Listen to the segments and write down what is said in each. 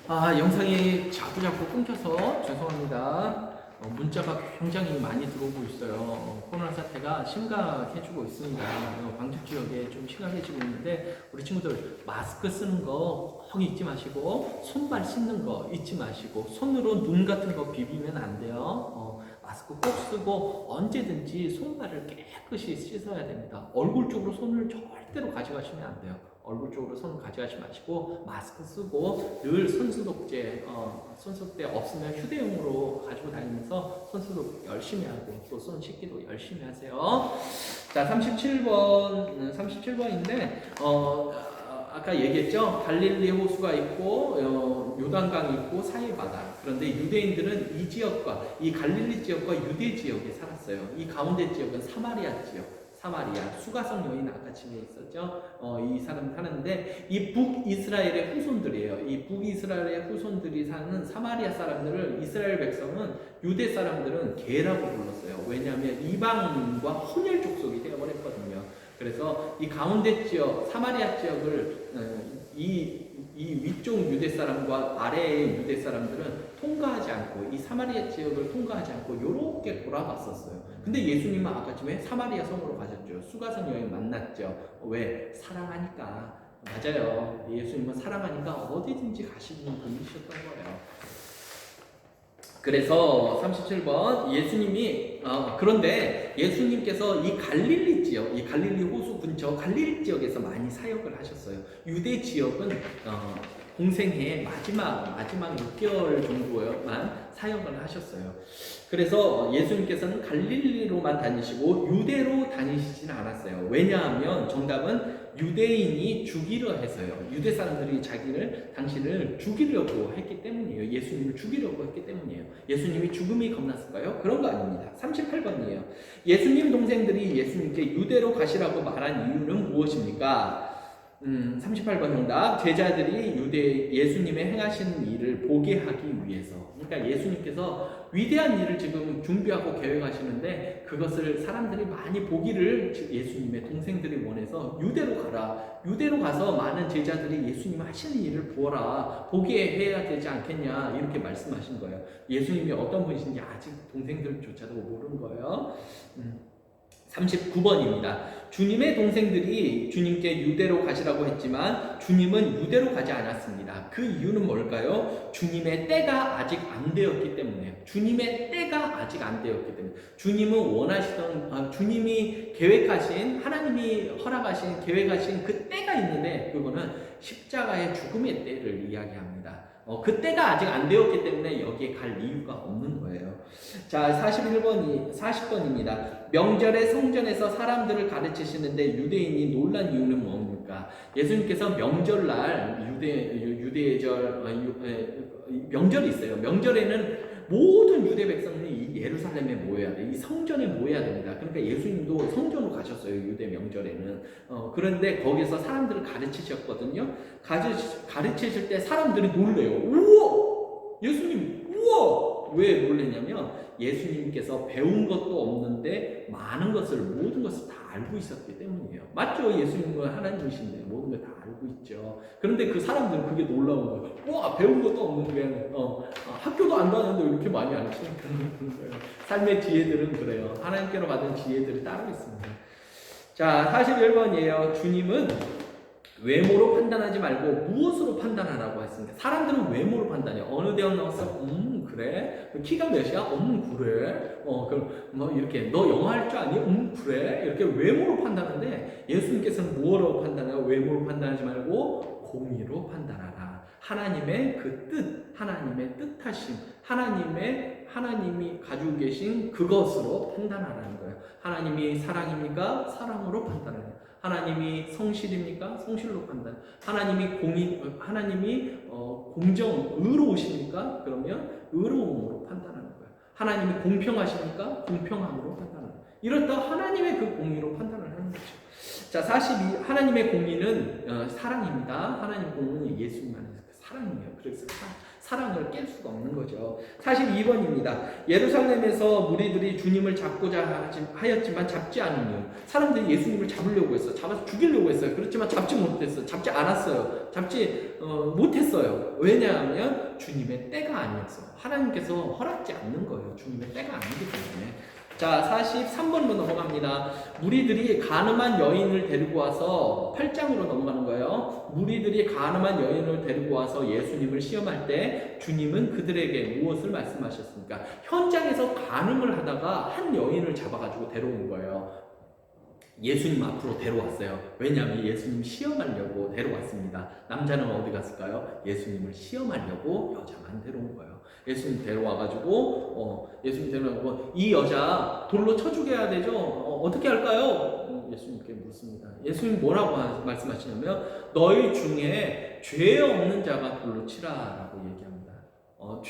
영상이 자꾸 끊겨서 죄송합니다. 문자가 굉장히 많이 들어오고 있어요. 코로나 사태가 심각해지고 있습니다. 광주 지역에 좀 심각해지고 있는데 우리 친구들 마스크 쓰는 거 꼭 잊지 마시고 손발 씻는 거 잊지 마시고 손으로 눈 같은 거 비비면 안 돼요. 마스크 꼭 쓰고 언제든지 손발을 깨끗이 씻어야 됩니다. 얼굴 쪽으로 손을 절대로 가져가시면 안 돼요. 얼굴 쪽으로 손 가져가지 마시고 마스크 쓰고 늘 손소독제, 손소독제 없으면 휴대용으로 가지고 다니면서 손소독 열심히 하고 또 손 씻기도 열심히 하세요. 자, 37번인데 아까 얘기했죠. 갈릴리 호수가 있고 요단강이 있고 사해바다. 그런데 유대인들은 이 지역과 이 갈릴리 지역과 유대 지역에 살았어요. 이 가운데 지역은 사마리아 지역. 사마리아 수가성 여인 아까 집에 있었죠. 이 사람 사는데 이 북이스라엘의 후손들이에요. 이 북이스라엘의 후손들이 사는 사마리아 사람들을 이스라엘 백성은 유대 사람들은 개라고 불렀어요. 왜냐하면 이방인과 혼혈 족속이 되어버렸거든요. 그래서 이 가운데 지역 사마리아 지역을 이 위쪽 유대 사람과 아래의 유대 사람들은 통과하지 않고 이 사마리아 지역을 통과하지 않고 요렇게 돌아갔었어요. 근데 예수님은 아까쯤에 사마리아 성으로 가셨죠. 수가성 여인 만났죠. 왜? 사랑하니까. 맞아요. 예수님은 사랑하니까 어디든지 가시는 분이셨던 거예요. 그래서 37번 예수님이 그런데 예수님께서 이 갈릴리 지역, 이 갈릴리 호수 근처 갈릴리 지역에서 많이 사역을 하셨어요. 유대 지역은 공생애 마지막 6개월 정도만 사역을 하셨어요. 그래서 예수님께서는 갈릴리로만 다니시고 유대로 다니시지는 않았어요. 왜냐하면 정답은 유대인이 죽이려 해서요. 유대 사람들이 당신을 죽이려고 했기 때문이에요. 예수님을 죽이려고 했기 때문이에요. 예수님이 죽음이 겁났을까요? 그런 거 아닙니다. 38번이에요. 예수님 동생들이 예수님께 유대로 가시라고 말한 이유는 무엇입니까? 38번 정답. 제자들이 예수님의 행하시는 일을 보게 하기 위해서. 그러니까 예수님께서 위대한 일을 지금 준비하고 계획하시는데 그것을 사람들이 많이 보기를 예수님의 동생들이 원해서 유대로 가라. 유대로 가서 많은 제자들이 예수님 하시는 일을 보라. 보게 해야 되지 않겠냐. 이렇게 말씀하신 거예요. 예수님이 어떤 분이신지 아직 동생들조차도 모르는 거예요. 39번입니다. 주님의 동생들이 주님께 유대로 가시라고 했지만 주님은 유대로 가지 않았습니다. 그 이유는 뭘까요? 주님의 때가 아직 안 되었기 때문에요. 주님의 때가 아직 안 되었기 때문에. 주님은 주님이 계획하신, 하나님이 허락하신, 계획하신 그 때가 있는데 그거는 십자가의 죽음의 때를 이야기합니다. 그 때가 아직 안 되었기 때문에 여기에 갈 이유가 없는 거예요. 자, 40번입니다. 명절에 성전에서 사람들을 가르치시는데 유대인이 놀란 이유는 뭡니까? 예수님께서 명절날 명절이 있어요. 명절에는 모든 유대 백성이 예루살렘에 모여야 돼. 이 성전에 모여야 됩니다. 그러니까 예수님도 성전으로 가셨어요. 유대 명절에는. 그런데 거기서 사람들을 가르치셨거든요. 가르치실 때 사람들이 놀래요. 우와! 예수님, 우와! 왜 놀랬냐면 예수님께서 배운 것도 없는데 모든 것을 다 알고 있었기 때문이에요. 맞죠? 예수님은 하나님이신데 모든 걸 다 알고 있죠. 그런데 그 사람들은 그게 놀라운 거예요. 와, 배운 것도 없는데 학교도 안 다녔는데 이렇게 많이 아시는 거예요. 삶의 지혜들은 그래요. 하나님께로 받은 지혜들이 따로 있습니다. 자, 41번이에요. 주님은 외모로 판단하지 말고 무엇으로 판단하라고 했습니다. 사람들은 외모로 판단해요. 어느 대학 나왔어? 그래. 키가 몇이야? 그래. 그럼 이렇게 너 영어 할 줄 아니? 그래. 이렇게 외모로 판단하는데 예수님께서는 무엇으로 판단해요? 외모로 판단하지 말고 공의로 판단하라. 하나님의 그 뜻, 하나님의 뜻하심, 하나님이 가지고 계신 그것으로 판단하라는 거예요. 하나님이 사랑입니까? 사랑으로 판단해요. 하나님이 성실입니까? 성실로 판단. 하나님이 의로우십니까? 그러면 의로움으로 판단하는 거예요. 하나님이 공평하십니까? 공평함으로 판단하는 거예요. 이렇다 하나님의 그 공의로 판단을 하는 거죠. 자, 42. 하나님의 공의는 사랑입니다. 하나님의 공의는 예수님 안에서 사랑이에요. 그래서 사랑을 깰 수가 없는 거죠. 42번입니다. 예루살렘에서 무리들이 주님을 잡고자 하였지만 잡지 않은 이유. 사람들이 예수님을 잡으려고 했어요. 잡아서 죽이려고 했어요. 그렇지만 잡지 못했어요. 잡지 않았어요. 잡지 못했어요. 왜냐하면 주님의 때가 아니었어요. 하나님께서 허락지 않는 거예요. 주님의 때가 아니기 때문에. 자, 43번으로 넘어갑니다. 무리들이 가늠한 여인을 데리고 와서 8장으로 넘어가는 거예요. 무리들이 가늠한 여인을 데리고 와서 예수님을 시험할 때 주님은 그들에게 무엇을 말씀하셨습니까? 현장에서 가늠을 하다가 한 여인을 잡아가지고 데려온 거예요. 예수님 앞으로 데려왔어요. 왜냐하면 예수님 시험하려고 데려왔습니다. 남자는 어디 갔을까요? 예수님을 시험하려고 여자만 데려온 거예요. 예수님 데려와가지고 예수님 데려와고 이 여자 돌로 쳐 죽여야 되죠? 어떻게 할까요? 예수님께 묻습니다. 예수님 뭐라고 말씀하시냐면 너희 중에 죄 없는 자가 돌로 치라라고 얘기합니다.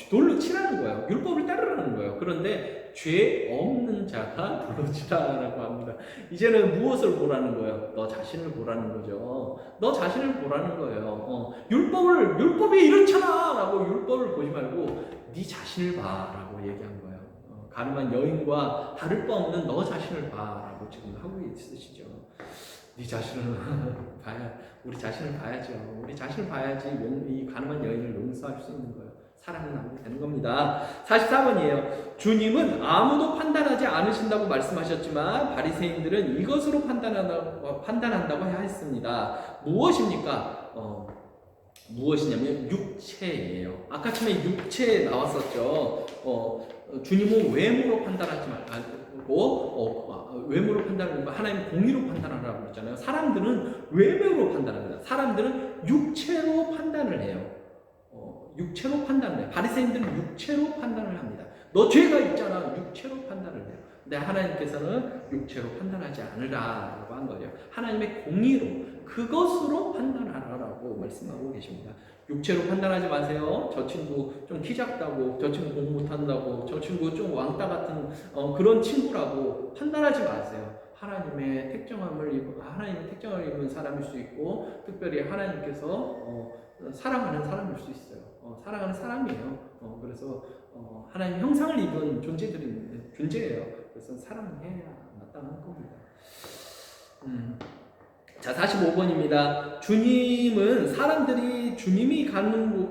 돌로 치라는 거예요. 율법을 따르라는 거예요. 그런데 죄 없는 자가 돌로 치라라고 합니다. 이제는 무엇을 보라는 거예요? 너 자신을 보라는 거죠. 너 자신을 보라는 거예요. 율법이 이렇잖아 라고 율법을 보지 말고 네 자신을 봐라고 얘기한 거예요. 가늠한 여인과 다를 바 없는 너 자신을 봐라고 지금 하고 있으시죠. 네 자신을 우리 자신을 봐야죠. 우리 자신을 봐야지 이 가늠한 여인을 용서할 수 있는 거예요. 사랑은 나오게 되는 겁니다. 44번이에요. 주님은 아무도 판단하지 않으신다고 말씀하셨지만 바리새인들은 이것으로 판단한다고 했습니다. 무엇입니까? 무엇이냐면 육체예요. 아까 처음에 육체에 나왔었죠. 주님은 외모로 판단하지 말고 외모로 판단하고 하나님 공의로 판단하라고 그랬잖아요. 사람들은 외모로 판단합니다. 사람들은 육체로 판단을 해요. 육체로 판단을 해요. 바리새인들은 육체로 판단을 합니다. 너 죄가 있잖아. 육체로 판단을 해요. 근데 하나님께서는 육체로 판단하지 않으라라고 한 거예요. 하나님의 공의로 그것으로 판단하라라고 말씀하고 계십니다. 육체로 판단하지 마세요. 저 친구 좀 키 작다고, 저 친구 공부 못한다고, 저 친구 좀 왕따 같은 그런 친구라고 판단하지 마세요. 하나님의 택정함을 입은 사람일 수 있고 특별히 하나님께서 사랑하는 사람일 수 있어요. 사랑하는 사람이에요. 그래서 하나님 형상을 입은 존재예요. 그래서 사랑해야 마땅한 겁니다. 자, 45번입니다. 주님은 사람들이 주님이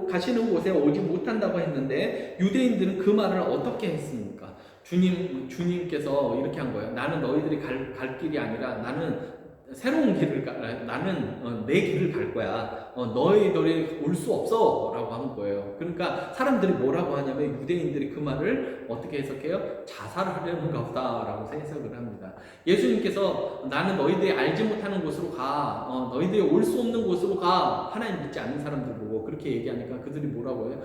가시는 곳에 오지 못한다고 했는데 유대인들은 그 말을 어떻게 했습니까? 주님께서 이렇게 한 거예요. 나는 너희들이 갈 길이 아니라 나는 새로운 길을 나는 내 길을 갈 거야. 너희들이 올 수 없어 라고 한 거예요. 그러니까 사람들이 뭐라고 하냐면 유대인들이 그 말을 어떻게 해석해요? 자살하려는가 보다 라고 해석을 합니다. 예수님께서 나는 너희들이 알지 못하는 곳으로 가, 너희들이 올 수 없는 곳으로 가, 하나님 믿지 않는 사람들 보고 그렇게 얘기하니까 그들이 뭐라고 해요?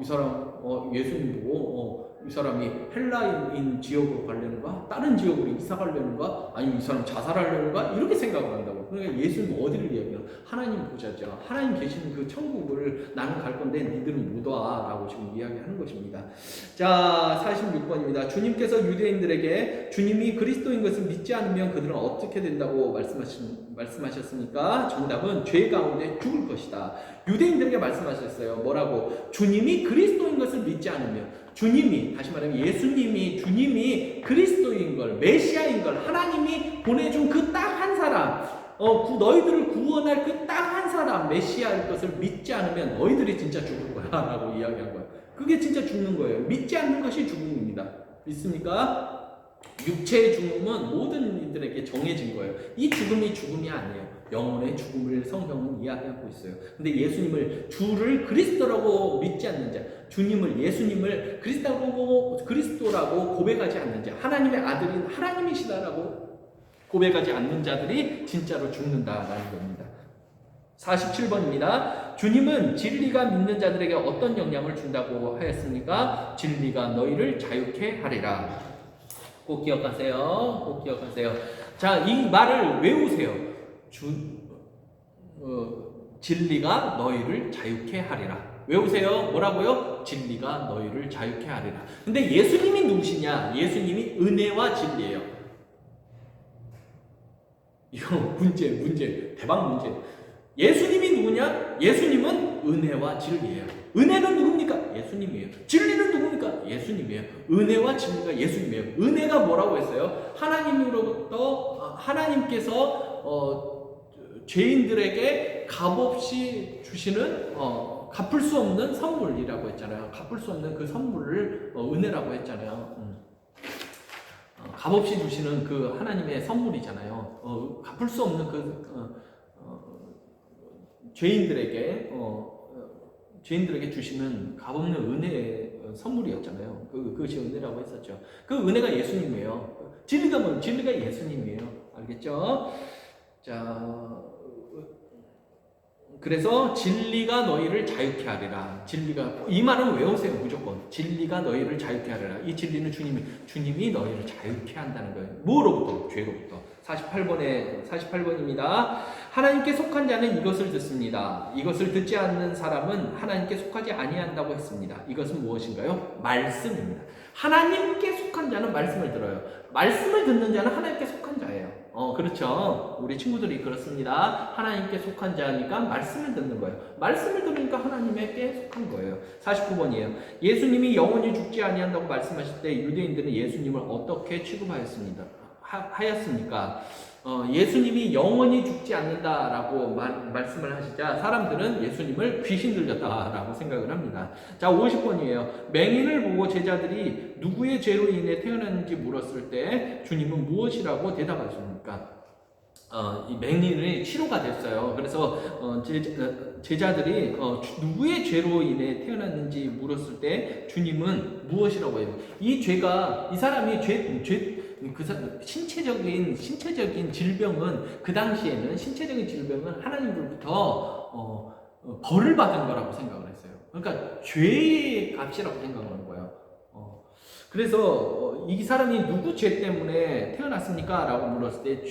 이 사람 예수님 보고 이 사람이 헬라인 지역으로 가려는가? 다른 지역으로 이사 가려는가? 아니면 이 사람 자살하려는가? 이렇게 생각을 한다고. 그러니까 예수님 어디를 이야기해요? 하나님 보좌죠. 하나님 계시는 그 천국을 나는 갈 건데 니들은 못 와 라고 지금 이야기하는 것입니다. 자, 46번입니다. 주님께서 유대인들에게 주님이 그리스도인 것을 믿지 않으면 그들은 어떻게 된다고 말씀하셨습니까? 정답은 죄 가운데 죽을 것이다. 유대인들에게 말씀하셨어요. 뭐라고? 주님이 그리스도인 것을 믿지 않으면 주님이, 다시 말하면 주님이 그리스도인 걸, 메시아인 걸, 하나님이 보내준 그 딱 한 사람, 너희들을 구원할 그 딱 한 사람, 메시아일 것을 믿지 않으면 너희들이 진짜 죽을 거야 라고 이야기한 거예요. 그게 진짜 죽는 거예요. 믿지 않는 것이 죽음입니다. 믿습니까? 육체의 죽음은 모든 이들에게 정해진 거예요. 이 죽음이 죽음이 아니에요. 영혼의 죽음을 성경은 이야기하고 있어요. 근데 예수님을 주를 그리스도라고 믿지 않는 자, 예수님을 그리스도라고 고백하지 않는 자, 하나님의 아들인 하나님이시다라고 고백하지 않는 자들이 진짜로 죽는다라는 겁니다. 47번입니다. 주님은 진리가 믿는 자들에게 어떤 영향을 준다고 하였습니까? 진리가 너희를 자유케 하리라. 꼭 기억하세요. 꼭 기억하세요. 자, 이 말을 외우세요. 진리가 너희를 자유케 하리라. 외우세요. 뭐라고요? 진리가 너희를 자유케 하리라. 근데 예수님이 누구시냐? 예수님이 은혜와 진리예요. 이거 문제, 대박 문제. 예수님이 누구냐? 예수님은 은혜와 진리예요. 은혜는 누굽니까? 예수님이에요. 진리는 누굽니까? 예수님이에요. 은혜와 진리가 예수님이에요. 은혜가 뭐라고 했어요? 하나님으로부터 하나님께서 죄인들에게 값없이 주시는 갚을 수 없는 선물이라고 했잖아요. 갚을 수 없는 그 선물을 은혜라고 했잖아요. 값없이 주시는 그 하나님의 선물이잖아요. 갚을 수 없는 죄인들에게 주시는 값없는 은혜의 선물이었잖아요. 그것이 은혜라고 했었죠. 그 은혜가 예수님이에요. 진리가 뭐? 진리가 예수님이에요. 알겠죠? 자, 그래서 진리가 너희를 자유케 하리라. 진리가, 이 말은 외우세요. 무조건. 진리가 너희를 자유케 하리라. 이 진리는 주님이 너희를 자유케 한다는 거예요. 뭐로부터? 죄로부터. 48번입니다. 하나님께 속한 자는 이것을 듣습니다. 이것을 듣지 않는 사람은 하나님께 속하지 아니한다고 했습니다. 이것은 무엇인가요? 말씀입니다. 하나님께 속한 자는 말씀을 들어요. 말씀을 듣는 자는 하나님께 속한 자예요. 그렇죠. 우리 친구들이 그렇습니다. 하나님께 속한 자니까 말씀을 듣는 거예요. 말씀을 들으니까 하나님께 속한 거예요. 49번이에요. 예수님이 영원히 죽지 아니한다고 말씀하실 때 유대인들은 예수님을 어떻게 취급하였습니까? 예수님이 영원히 죽지 않는다라고 말씀을 하시자 사람들은 예수님을 귀신 들렸다라고 생각을 합니다. 자, 50번이에요. 맹인을 보고 제자들이 누구의 죄로 인해 태어났는지 물었을 때 주님은 무엇이라고 대답하십니까? 이 맹인이 치료가 됐어요. 그래서 제자들이 누구의 죄로 인해 태어났는지 물었을 때 주님은 무엇이라고 해요? 이 죄가, 이 사람이 신체적인 질병은, 그 당시에는 신체적인 질병은 하나님으로부터 벌을 받은 거라고 생각을 했어요. 그러니까 죄의 값이라고 생각을 한 거예요. 그래서 이 사람이 누구 죄 때문에 태어났습니까? 라고 물었을 때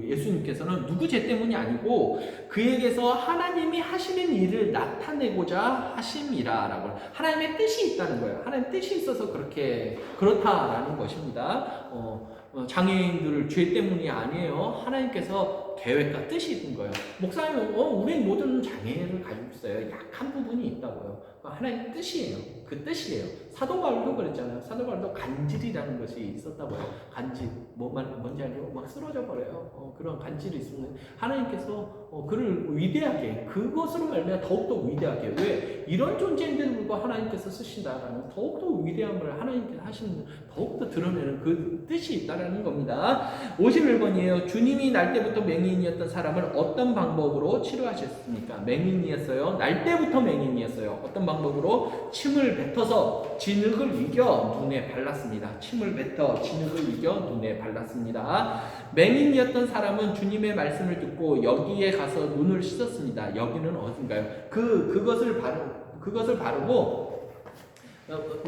예수님께서는 누구 죄 때문이 아니고 그에게서 하나님이 하시는 일을 나타내고자 하심이라라고, 하나님의 뜻이 있다는 거예요. 하나님의 뜻이 있어서 그렇다라는 것입니다. 장애인들 죄 때문이 아니에요. 하나님께서 계획과 뜻이 있는 거예요. 목사님은 우리 모든 장애를 가지고 있어요. 약한 부분이 있다고요. 하나님의 뜻이에요. 그 뜻이에요. 사도 바울도 그랬잖아요. 사도 바울도 간질이라는 것이 있었다고요. 간질, 뭔지 알죠? 막 쓰러져 버려요. 그런 간질이 있으면 하나님께서 그를 위대하게, 그것으로 말미암아 더욱더 위대하게, 왜 이런 존재인데도 불구하고 하나님께서 쓰신다라는 더욱더 위대함을 하나님께서 하시는, 더욱더 드러내는 그 뜻이 있다라는 겁니다. 51번이에요. 주님이 날 때부터 맹인이었던 사람을 어떤 방법으로 치료하셨습니까? 맹인이었어요. 날 때부터 맹인이었어요. 어떤 방법으로? 침을 뱉어서 진흙을 이겨 눈에 발랐습니다. 침을 뱉어 진흙을 이겨 눈에 발랐습니다. 맹인이었던 사람은 주님의 말씀을 듣고 여기에 가서 눈을 씻었습니다. 여기는 어딘가요? 그것을 바르고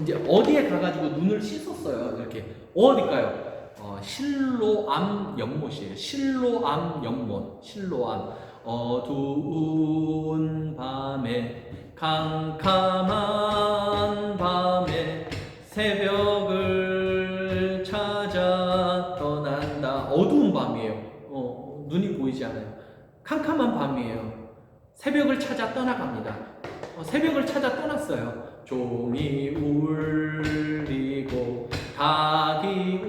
이제 어디에 가가지고 눈을 씻었어요. 이렇게 어딜까요? 실로암 연못이에요. 실로암 연못. 실로암. 어두운 밤에, 캄캄한 밤에 새벽을 찾아 떠난다. 어두운 밤이에요. 눈이 보이지 않아요. 캄캄한 밤이에요. 새벽을 찾아 떠나갑니다. 새벽을 찾아 떠났어요. 종이 울리고 닭이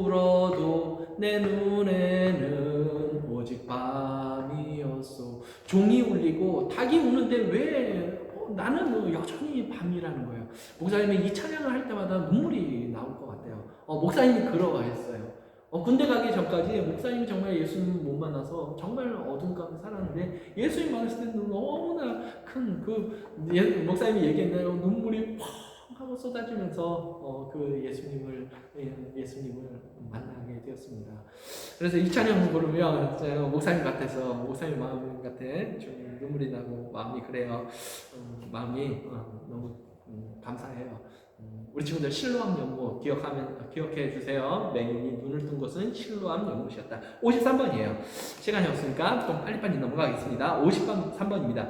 울어도 내 눈에는 오직 밤이었소. 종이 울리고 닭이 우는데 왜 나는 여전히 밤이라는 거예요. 목사님이 이 찬양을 할 때마다 눈물이 나올 것 같아요. 목사님이 그러했어요. 군대 가기 전까지 목사님이 정말 예수님 못 만나서 정말 어둠 가운데 살았는데, 예수님 만났을 때는 너무나 큰 목사님이 얘기했나요? 눈물이 펑 하고 쏟아지면서 예수님을 만나게 되었습니다. 그래서 이 찬양을 부르면 목사님 같아서, 목사님 마음 같아 좀 눈물이 나고 마음이 그래요. 마음이 너무 감사해요. 우리 친구들 실로암 연못 기억해 주세요. 맹인이 눈을 뜬 곳은 실로암 연못이었다. 53번이에요. 시간이 없으니까 좀 빨리빨리 넘어가겠습니다. 53번입니다.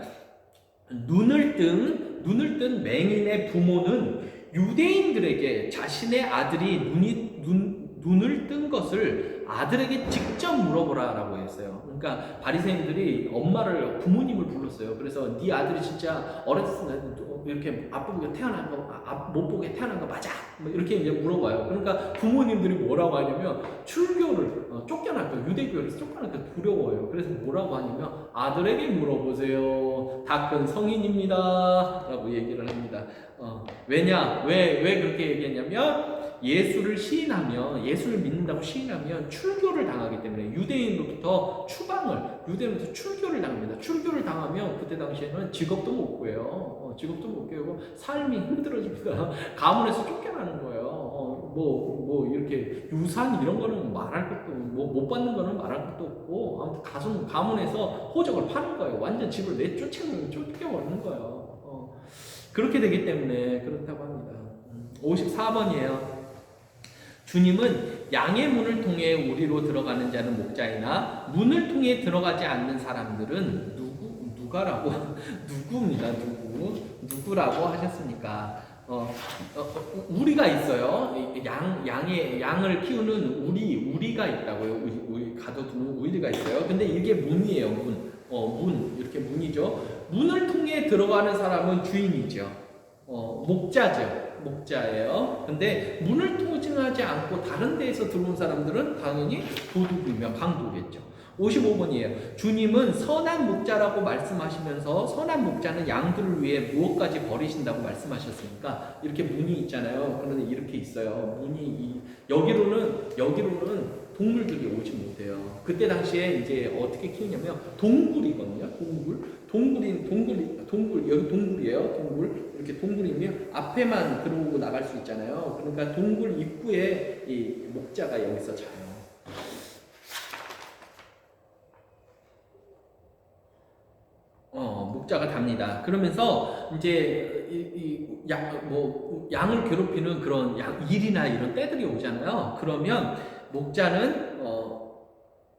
눈을 뜬 맹인의 부모는 유대인들에게 자신의 아들이 눈을 뜬 것을 아들에게 직접 물어보라라고 했어요. 그러니까 바리새인들이 부모님을 불렀어요. 그래서 네 아들이 진짜 어렸을 때 이렇게 아프게 태어난 거, 못 보게 태어난 거 맞아? 뭐 이렇게 이제 물어봐요. 그러니까 부모님들이 뭐라고 하냐면 출교를 쫓겨날까, 유대교에서 쫓겨날까 두려워요. 그래서 뭐라고 하냐면 아들에게 물어보세요. 다 큰 성인입니다라고 얘기를 합니다. 왜냐? 왜 그렇게 얘기했냐면 예수를 믿는다고 시인하면 출교를 당하기 때문에 유대인으로부터 출교를 당합니다. 출교를 당하면 그때 당시에는 직업도 못 구해요. 직업도 못 구하고 삶이 힘들어집니다. 가문에서 쫓겨나는 거예요. 이렇게 유산 이런 거는 말할 것도 못 받는 거는 말할 것도 없고 아무튼 가문에서 호적을 파는 거예요. 완전 집을 쫓겨버리는 거예요. 그렇게 되기 때문에 그렇다고 합니다. 54번이에요. 주님은 양의 문을 통해 우리로 들어가는 자는 목자이나 문을 통해 들어가지 않는 사람들은 누구라고 하셨습니까? 우리가 있어요. 양을 키우는 우리가 있다고요. 우리 가둬두는 우리가 있어요. 근데 이게 문이에요. 문 이렇게 문이죠. 문을 통해 들어가는 사람은 주인이죠. 목자예요. 근데 문을 통하지 않고 다른 데에서 들어온 사람들은 당연히 도둑이며 강도겠죠. 55번이에요. 주님은 선한 목자라고 말씀하시면서 선한 목자는 양들을 위해 무엇까지 버리신다고 말씀하셨으니까 이렇게 문이 있잖아요. 그런데 이렇게 있어요. 여기로는 동물들이 오지 못해요. 그때 당시에 이제 어떻게 키우냐면 동굴이거든요. 여기 동굴이에요. 이렇게 동굴이면 앞에만 들어오고 나갈 수 있잖아요. 그러니까 동굴 입구에 이 목자가 여기서 자요. 목자가 답니다. 그러면서 이제 양을 괴롭히는 그런 일이나 이런 때들이 오잖아요. 그러면 목자는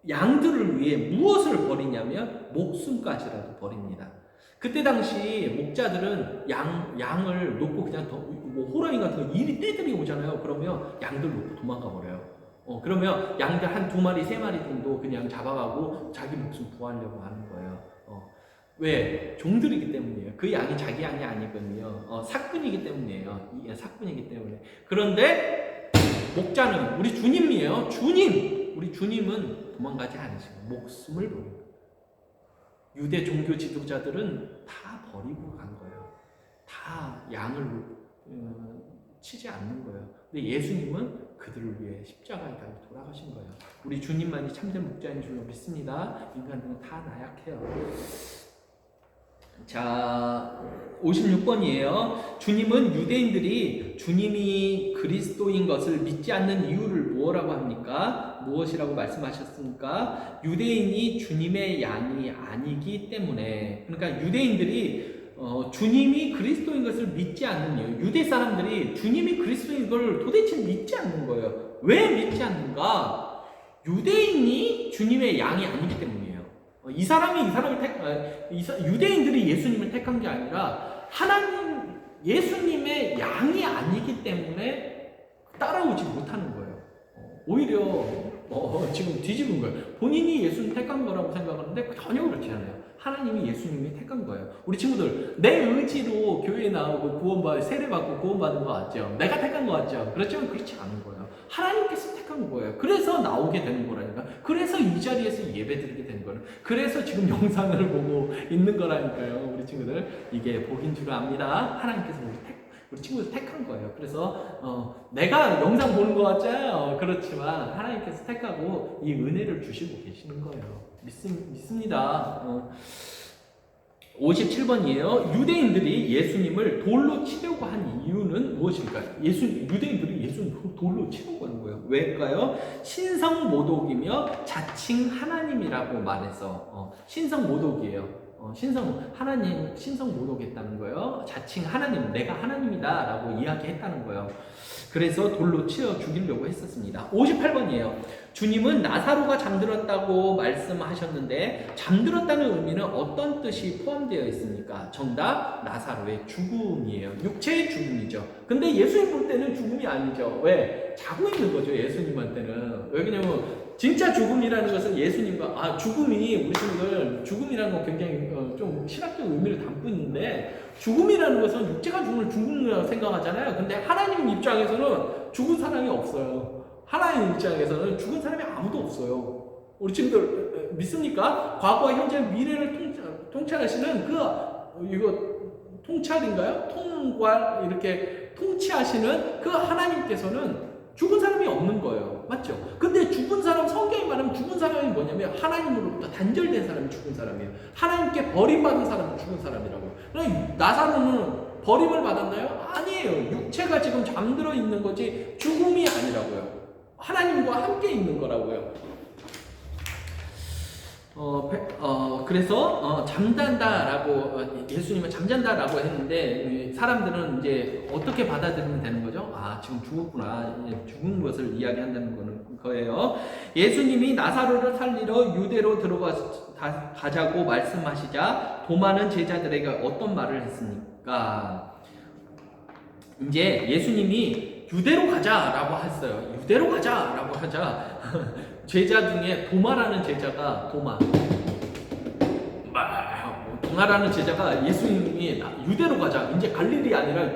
양들을 위해 무엇을 버리냐면 목숨까지라도 버립니다. 그때 당시 목자들은 양을 놓고 그냥 호랑이 같은 거 떼들이 오잖아요. 그러면 양들 놓고 도망가 버려요. 그러면 양들 한 2마리, 3마리 정도 그냥 잡아가고 자기 목숨 구하려고 하는 거예요. 왜? 종들이기 때문이에요. 그 양이 자기 양이 아니거든요. 사꾼이기 때문이에요. 사꾼이기 때문에. 그런데 목자는 우리 주님이에요. 우리 주님은 도망가지 않으시고 목숨을 버립니다. 유대 종교 지도자들은 다 버리고 간 거예요. 다 양을 치지 않는 거예요. 근데 예수님은 그들을 위해 십자가에 달려 돌아가신 거예요. 우리 주님만이 참된 목자인 줄로 믿습니다. 인간들은 다 나약해요. 자, 56번이에요. 주님은 유대인들이 주님이 그리스도인 것을 믿지 않는 이유를 뭐라고 합니까? 무엇이라고 말씀하셨습니까? 유대인이 주님의 양이 아니기 때문에. 그러니까 유대인들이 주님이 그리스도인 것을 믿지 않는 이유. 유대 사람들이 주님이 그리스도인 걸 도대체 믿지 않는 거예요. 왜 믿지 않는가? 유대인이 주님의 양이 아니기 때문이에요. 유대인들이 예수님을 택한 게 아니라 예수님의 양이 아니기 때문에 따라오지 못하는 거예요. 오히려 지금 뒤집은 거예요. 본인이 예수님 택한 거라고 생각하는데 전혀 그렇지 않아요. 하나님이 예수님이 택한 거예요. 우리 친구들, 내 의지로 교회에 나오고 세례받고 구원받은 거 같죠? 내가 택한 거 같죠? 그렇지만 그렇지 않은 거예요. 하나님께서 택한 거예요. 그래서 나오게 되는 거라니까. 그래서 이 자리에서 예배드리게 되는 거예요. 그래서 지금 영상을 보고 있는 거라니까요. 우리 친구들, 이게 복인 줄 압니다. 하나님께서 우리 친구들 택한 거예요. 그래서 내가 영상 보는 거 같죠? 그렇지만 하나님께서 택하고 이 은혜를 주시고 계시는 거예요. 믿습니다. 57번이에요. 유대인들이 예수님을 돌로 치려고 한 이유는 무엇일까요? 유대인들이 예수님을 돌로 치려고 하는 거예요. 왜일까요? 신성모독이며 자칭 하나님이라고 말해서 신성모독이에요. 신성모독했다는 거예요. 자칭 하나님, 내가 하나님이다 라고 이야기했다는 거예요. 그래서 돌로 치어 죽이려고 했었습니다. 58번이에요. 주님은 나사로가 잠들었다고 말씀하셨는데 잠들었다는 의미는 어떤 뜻이 포함되어 있습니까? 정답, 나사로의 죽음이에요. 육체의 죽음이죠. 근데 예수님 볼 때는 죽음이 아니죠. 왜? 자고 있는 거죠. 예수님한테는. 왜냐면 진짜 죽음이라는 것은 예수님과 죽음이 우리 친구들 죽음이라는 건 굉장히 좀 신학적 의미를 담고 있는데 죽음이라는 것은 육체가 죽음이라고 생각하잖아요. 근데 하나님 입장에서는 죽은 사람이 없어요. 하나님 입장에서는 죽은 사람이 아무도 없어요. 우리 친구들 믿습니까? 과거와 현재 미래를 통찰하시는 이거 통찰인가요? 통관 이렇게 통치하시는 그 하나님께서는 죽은 사람이 없는 거예요. 맞죠? 근데 죽은 사람, 성경이 말하면 죽은 사람이 뭐냐면 하나님으로부터 단절된 사람이 죽은 사람이에요. 하나님께 버림받은 사람은 죽은 사람이라고요. 그럼 나사로는 버림을 받았나요? 아니에요. 육체가 지금 잠들어 있는 거지 죽음이 아니라고요. 하나님과 함께 있는 거라고요. 그래서 잠잔다라고 예수님은 잠잔다라고 했는데 사람들은 이제 어떻게 받아들이면 되는 거죠? 지금 죽었구나. 죽은 것을 이야기한다는 거예요. 예수님이 나사로를 살리러 유대로 들어가자고 말씀하시자 도마는 제자들에게 어떤 말을 했습니까? 이제 예수님이 유대로 가자라고 했어요. 유대로 가자라고 하자 제자 중에 도마라는 제자가 도마라는 제자가 예수님이 유대로 가자, 이제 갈릴리 아니라